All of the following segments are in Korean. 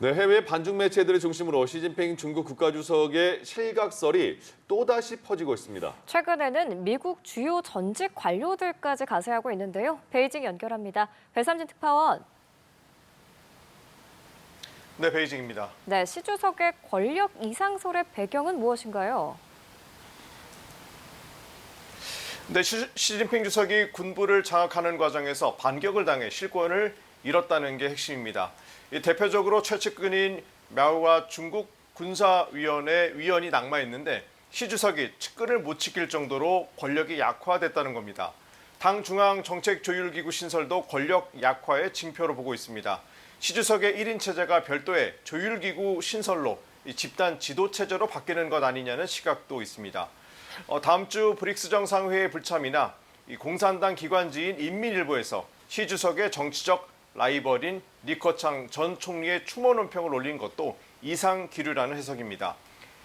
네, 해외 반중 매체들을 중심으로 시진핑 중국 국가주석의 실각설이 또다시 퍼지고 있습니다. 최근에는 미국 주요 전직 관료들까지 가세하고 있는데요. 베이징 연결합니다. 배삼진 특파원. 네, 베이징입니다. 네, 시 주석의 권력 이상설의 배경은 무엇인가요? 네, 시진핑 주석이 군부를 장악하는 과정에서 반격을 당해 실권을 잃었다는 게 핵심입니다. 대표적으로 최측근인 마오와 중국 군사위원회 위원이 낙마했는데 시 주석이 측근을 못 지킬 정도로 권력이 약화됐다는 겁니다. 당 중앙정책조율기구 신설도 권력 약화의 징표로 보고 있습니다. 시 주석의 1인 체제가 별도의 조율기구 신설로 집단 지도체제로 바뀌는 것 아니냐는 시각도 있습니다. 다음 주 브릭스 정상회의 불참이나 공산당 기관지인 인민일보에서 시 주석의 정치적 라이벌인 리커창 전 총리의 추모 논평을 올린 것도 이상 기류라는 해석입니다.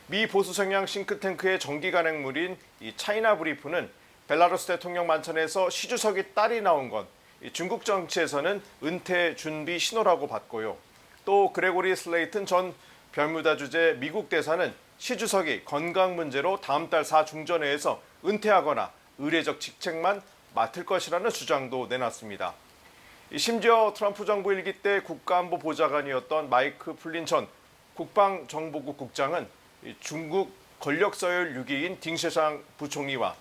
미 보수 성향 싱크탱크의 정기 간행물인 차이나 브리프는 벨라루스 대통령 만찬에서 시 주석의 딸이 나온 건 중국 정치에서는 은퇴 준비 신호라고 봤고요. 또 그레고리 슬레이튼 전 별무다 주재 미국 대사는 시 주석이 건강 문제로 다음 달 4중전회에서 은퇴하거나 의례적 직책만 맡을 것이라는 주장도 내놨습니다. 심지어 트럼프 정부 일기 때 국가안보 보좌관이었던 마이크 플린 전 국방정보국 국장은 중국 권력서열 6위인 딩셰상 부총리와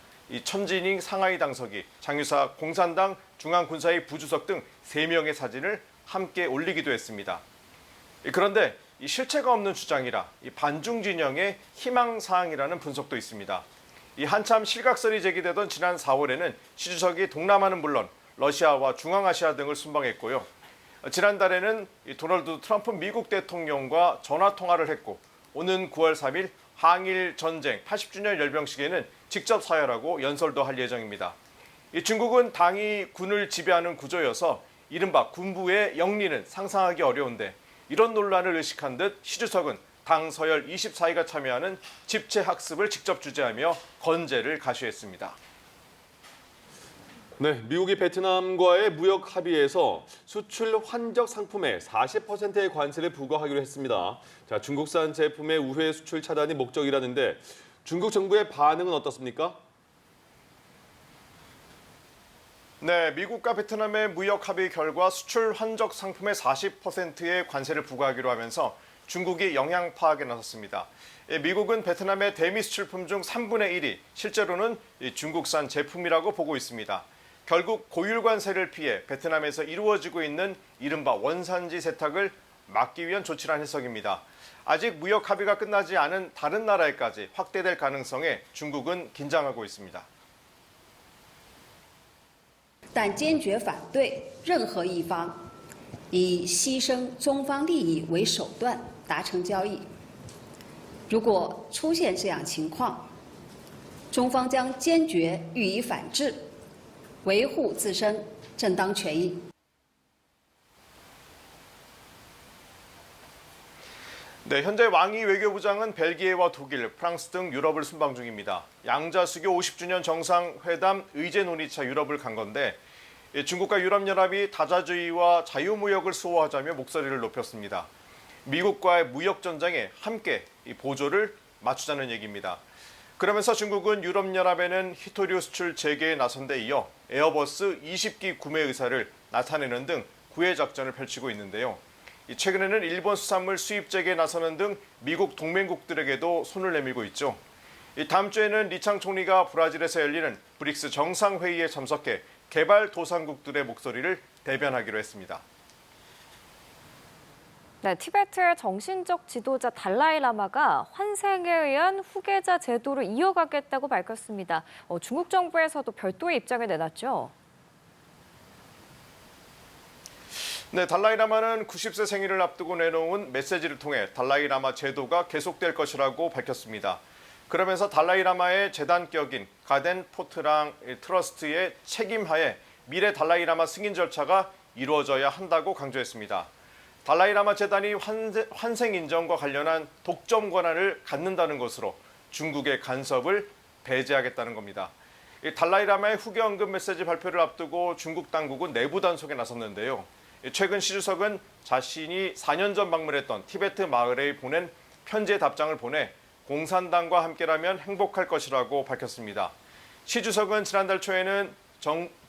천지닝 상하이 당서기, 장유사 공산당 중앙군사위 부주석 등 3명의 사진을 함께 올리기도 했습니다. 그런데 실체가 없는 주장이라 반중 진영의 희망사항이라는 분석도 있습니다. 한참 실각설이 제기되던 지난 4월에는 시 주석이 동남아는 물론 러시아와 중앙아시아 등을 순방했고요. 지난달에는 도널드 트럼프 미국 대통령과 전화통화를 했고 오는 9월 3일 항일 전쟁 80주년 열병식에는 직접 사열하고 연설도 할 예정입니다. 중국은 당이 군을 지배하는 구조여서 이른바 군부의 영리는 상상하기 어려운데 이런 논란을 의식한 듯 시 주석은 당 서열 24위가 참여하는 집체 학습을 직접 주재하며 건재를 가시했습니다. 네, 미국이 베트남과의 무역 합의에서 수출 환적 상품에 40%의 관세를 부과하기로 했습니다. 자, 중국산 제품의 우회 수출 차단이 목적이라는데 중국 정부의 반응은 어떻습니까? 네, 미국과 베트남의 무역 합의 결과 수출 환적 상품의 40%의 관세를 부과하기로 하면서 중국이 영향 파악에 나섰습니다. 미국은 베트남의 대미 수출품 중 3분의 1이 실제로는 중국산 제품이라고 보고 있습니다. 결국 고율 관세를 피해 베트남에서 이루어지고 있는 이른바 원산지 세탁을 막기 위한 조치란 해석입니다. 아직 무역 합의가 끝나지 않은 다른 나라에까지 확대될 가능성에 중국은 긴장하고 있습니다. 但坚决反对任何一方以牺牲中方利益为手段达成交易。如果出现这样情况，中方将坚决予以反制，维护自身正当权益。 네, 현재 왕이 외교부장은 벨기에와 독일, 프랑스 등 유럽을 순방 중입니다. 양자 수교 50주년 정상회담 의제 논의차 유럽을 간 건데 중국과 유럽연합이 다자주의와 자유무역을 수호하자며 목소리를 높였습니다. 미국과의 무역 전쟁에 함께 보조를 맞추자는 얘기입니다. 그러면서 중국은 유럽연합에는 히토류 수출 재개에 나선 데 이어 에어버스 20기 구매 의사를 나타내는 등 구애 작전을 펼치고 있는데요. 최근에는 일본 수산물 수입 재개에 나서는 등 미국 동맹국들에게도 손을 내밀고 있죠. 다음 주에는 리창 총리가 브라질에서 열리는 브릭스 정상회의에 참석해 개발도상국들의 목소리를 대변하기로 했습니다. 네, 티베트의 정신적 지도자 달라이 라마가 환생에 의한 후계자 제도를 이어가겠다고 밝혔습니다. 중국 정부에서도 별도의 입장을 내놨죠. 네, 달라이 라마는 90세 생일을 앞두고 내놓은 메시지를 통해 달라이 라마 제도가 계속될 것이라고 밝혔습니다. 그러면서 달라이 라마의 재단격인 가덴 포트랑 트러스트의 책임하에 미래 달라이 라마 승인 절차가 이루어져야 한다고 강조했습니다. 달라이 라마 재단이 환생 인정과 관련한 독점 권한을 갖는다는 것으로 중국의 간섭을 배제하겠다는 겁니다. 달라이 라마의 후계 언급 메시지 발표를 앞두고 중국 당국은 내부 단속에 나섰는데요. 최근 시 주석은 자신이 4년 전 방문했던 티베트 마을에 보낸 편지의 답장을 보내 공산당과 함께라면 행복할 것이라고 밝혔습니다. 시 주석은 지난달 초에는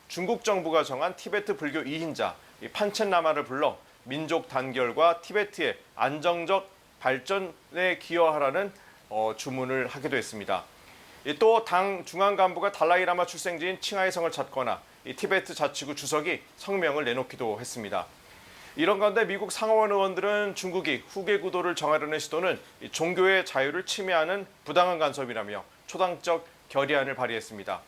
중국 정부가 정한 티베트 불교 2인자 판첸 라마를 불러 민족 단결과 티베트의 안정적 발전에 기여하라는 주문을 하기도 했습니다. 또 당 중앙 간부가 달라이 라마 출생지인 칭하이 성을 찾거나 티베트 자치구 주석이 성명을 내놓기도 했습니다. 이런 가운데 미국 상하원 의원들은 중국이 후계 구도를 정하려는 시도는 종교의 자유를 침해하는 부당한 간섭이라며 초당적 결의안을 발의했습니다.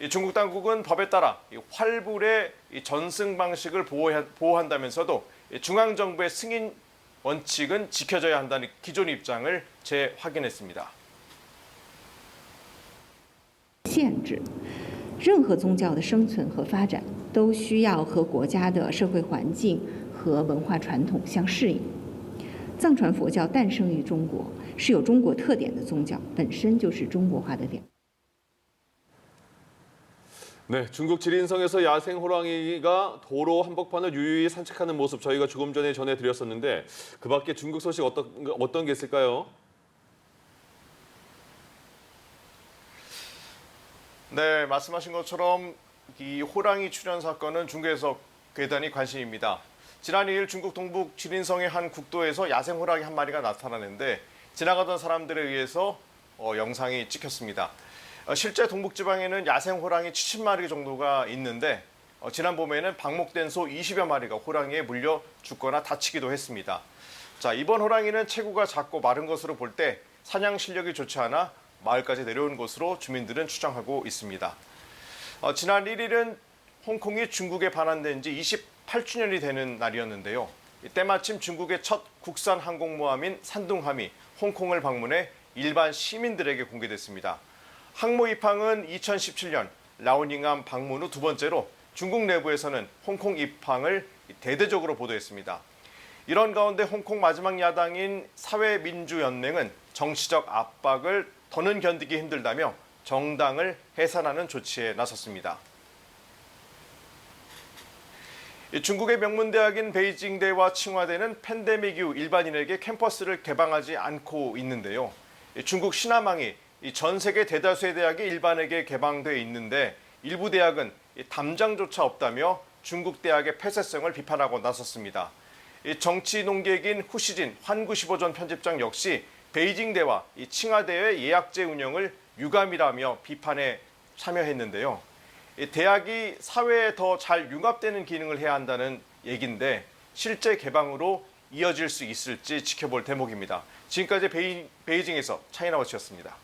중국 당국은 법에 따라 활불의 전승 방식을 보호한다면서도 중앙정부의 승인 원칙은 지켜져야 한다는 기존 입장을 재확인했습니다. 限制，任何宗教的生存和发展都需要和国家的社会环境和文化传统相适应。藏传佛教诞生于中国，是有中国特点的宗教，本身就是中国化的表。 네, 중국 지린성에서 야생 호랑이가 도로 한복판을 유유히 산책하는 모습 저희가 조금 전에 전해드렸었는데 그 밖에 중국 소식 어떤 게 있을까요? 네, 말씀하신 것처럼 이 호랑이 출현 사건은 중국에서 대단히 관심입니다. 지난 2일 중국 동북 지린성의 한 국도에서 야생 호랑이 한 마리가 나타나는데 지나가던 사람들에 의해서 영상이 찍혔습니다. 실제 동북지방에는 야생 호랑이 70마리 정도가 있는데 지난 봄에는 방목된 소 20여 마리가 호랑이에 물려 죽거나 다치기도 했습니다. 자, 이번 호랑이는 체구가 작고 마른 것으로 볼 때 사냥 실력이 좋지 않아 마을까지 내려온 것으로 주민들은 추정하고 있습니다. 지난 1일은 홍콩이 중국에 반환된 지 28주년이 되는 날이었는데요. 때마침 중국의 첫 국산 항공모함인 산둥함이 홍콩을 방문해 일반 시민들에게 공개됐습니다. 항모 입항은 2017년 라오닝함 방문 후 두 번째로 중국 내부에서는 홍콩 입항을 대대적으로 보도했습니다. 이런 가운데 홍콩 마지막 야당인 사회민주연맹은 정치적 압박을 더는 견디기 힘들다며 정당을 해산하는 조치에 나섰습니다. 중국의 명문대학인 베이징대와 칭화대는 팬데믹 이후 일반인에게 캠퍼스를 개방하지 않고 있는데요. 중국 신화망이 전 세계 대다수의 대학이 일반에게 개방돼 있는데 일부 대학은 담장조차 없다며 중국 대학의 폐쇄성을 비판하고 나섰습니다. 정치 농객인 후시진 환구15전 편집장 역시 베이징대와 칭화대의 예약제 운영을 유감이라며 비판에 참여했는데요. 대학이 사회에 더 잘 융합되는 기능을 해야 한다는 얘기인데 실제 개방으로 이어질 수 있을지 지켜볼 대목입니다. 지금까지 베이징에서 차이나워치였습니다.